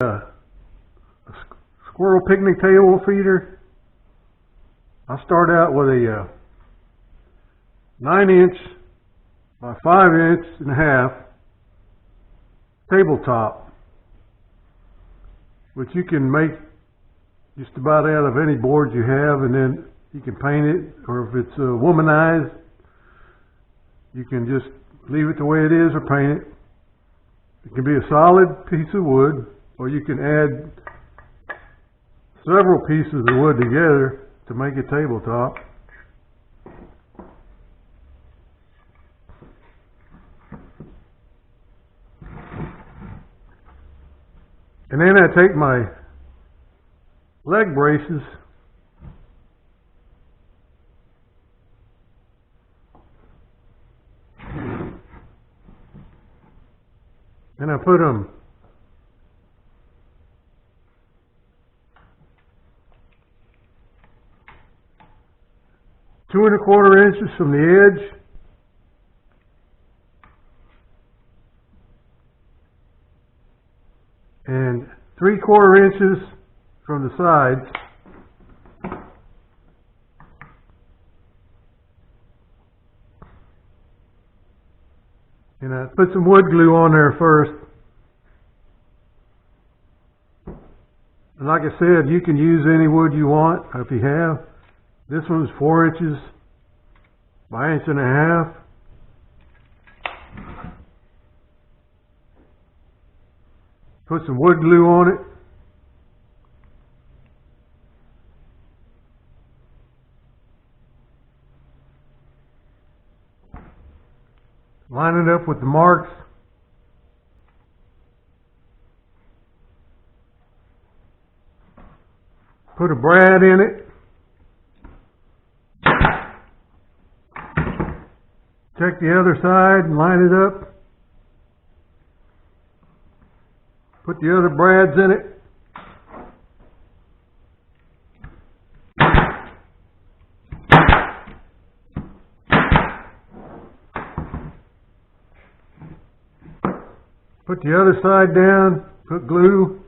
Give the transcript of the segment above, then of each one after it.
A squirrel picnic table feeder. I start out with a 9" by 5.5" tabletop, which you can make just about out of any board you have, and then you can paint it, or if it's womanized, you can just leave it the way it is or paint it. It can be a solid piece of wood, or you can add several pieces of wood together to make a tabletop. And then I take my leg braces and I put them two and a quarter inches from the edge, and 3/4 inches from the sides. And I put some wood glue on there first. And like I said, you can use any wood you want if you have. This one's 4 inches by 1.5 inches. Put some wood glue on it. Line it up with the marks. Put a brad in it. Check the other side and line it up. Put the other brads in it. Put the other side down, put glue.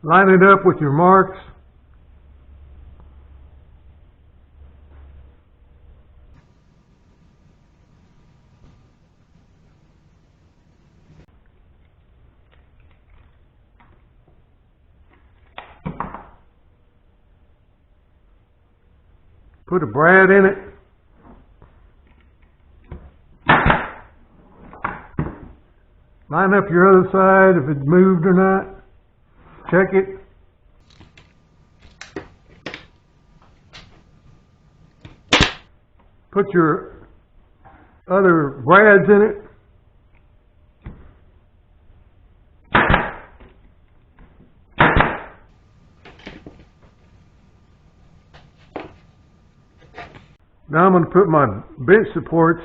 Line it up with your marks. Put a brad in it. Line up your other side if it's moved or not. Check it. Put your other brads in it. Now I'm going to put my bench supports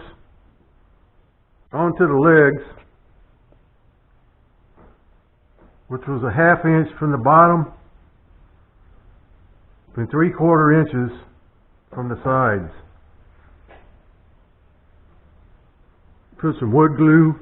onto the legs, which was a 1/2 inch from the bottom and 3/4 inches from the sides. Put some wood glue.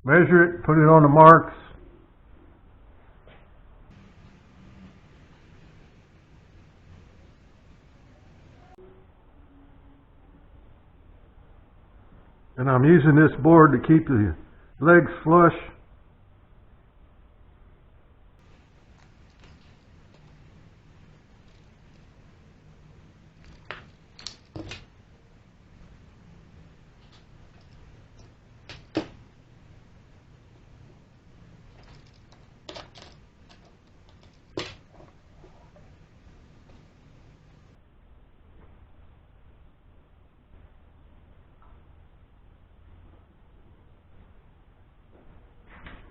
Measure it, put it on the marks. And I'm using this board to keep the legs flush.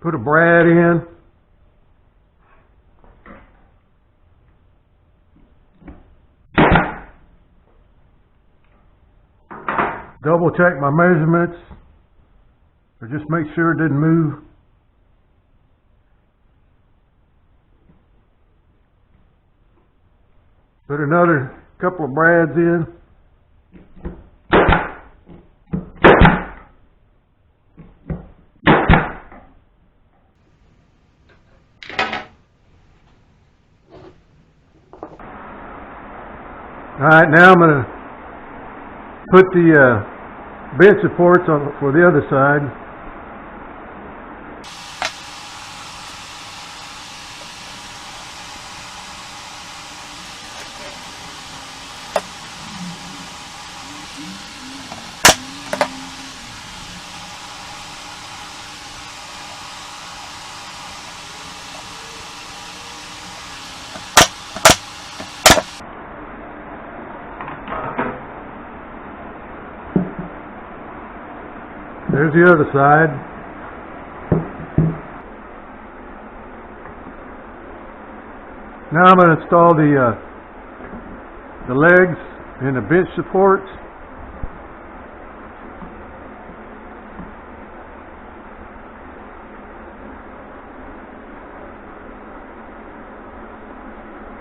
Put a brad in. double check my measurements, or just make sure it didn't move. Put another couple of brads in. Alright, now I'm going to put the bench supports on for the other side. There's the other side. Now I'm going to install the legs and the bench supports.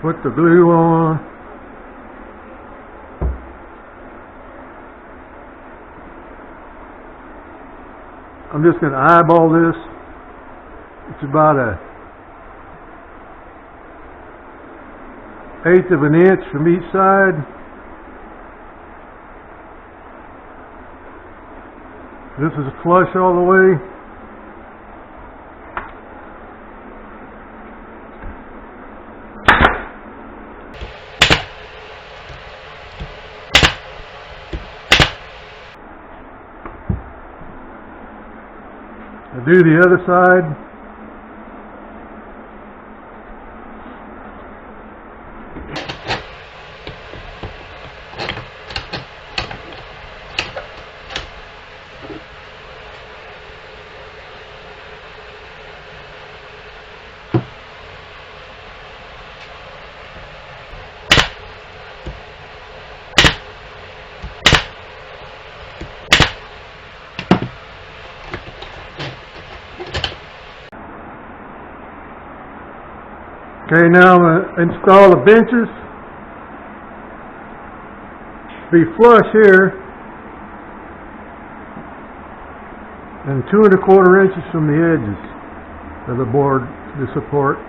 Put the glue on. I'm just going to eyeball this. It's about a 1/8 of an inch from each side. This is flush all the way. I do the other side. Okay, now I'm going to install the benches. Be flush here and 2 1/4 inches from the edges of the board, the support.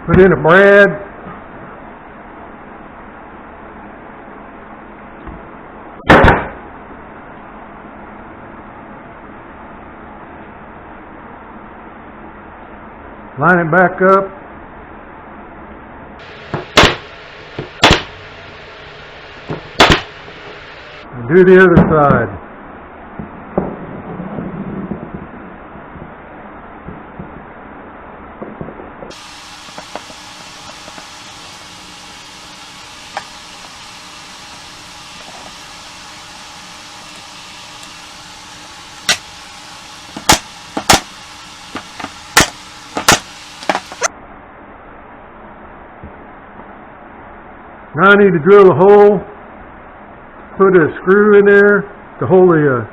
Put in a brad. Line it back up. And do the other side. Now I need to drill a hole, put a screw in there to hold the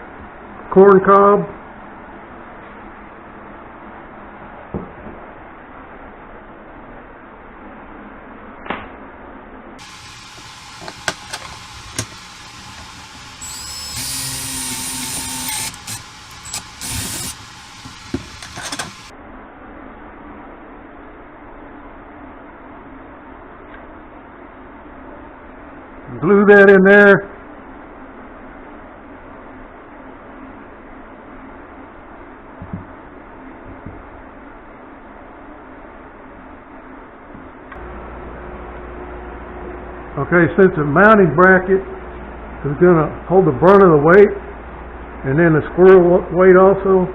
corn cob. Glue that in there. Okay, since the mounting bracket is going to hold the brunt of the weight and then the squirrel weight also,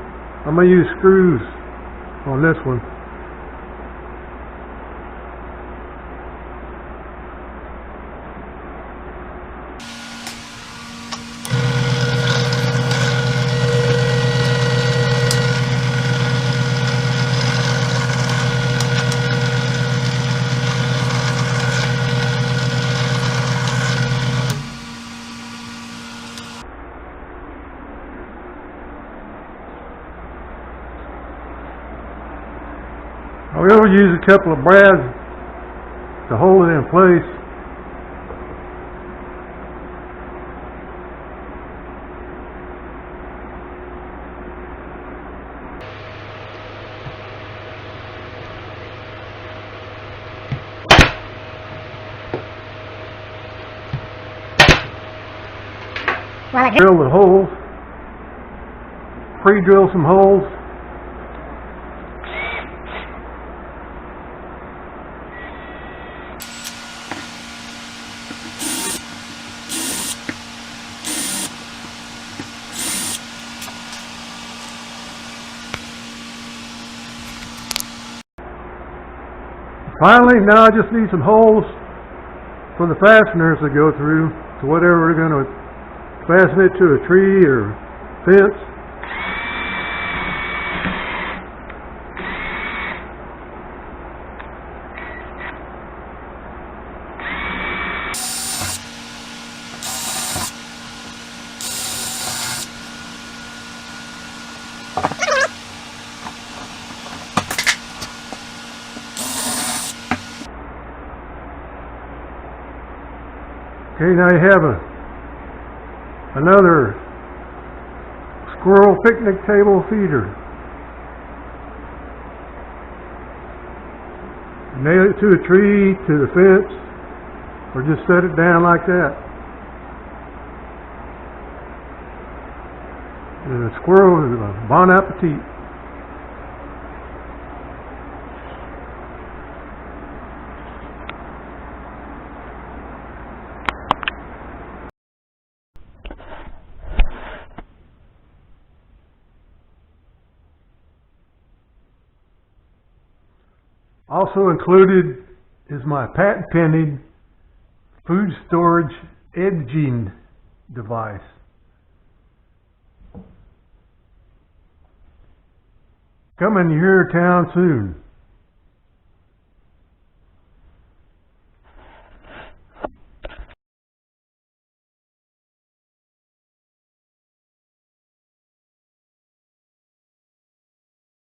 I'm going to use screws on this one. will use a couple of brads to hold it in place. Drill the holes, pre-drill some holes. Finally, now I just need some holes for the fasteners to go through to whatever we're going to fasten it to a tree or fence. Okay, now you have another Squirrel Picnic Table feeder. Nail it to a tree, to the fence, or just set it down like that. The squirrel is a bon appetit. Also included is my patent-pending food storage edging device. Coming to your town soon.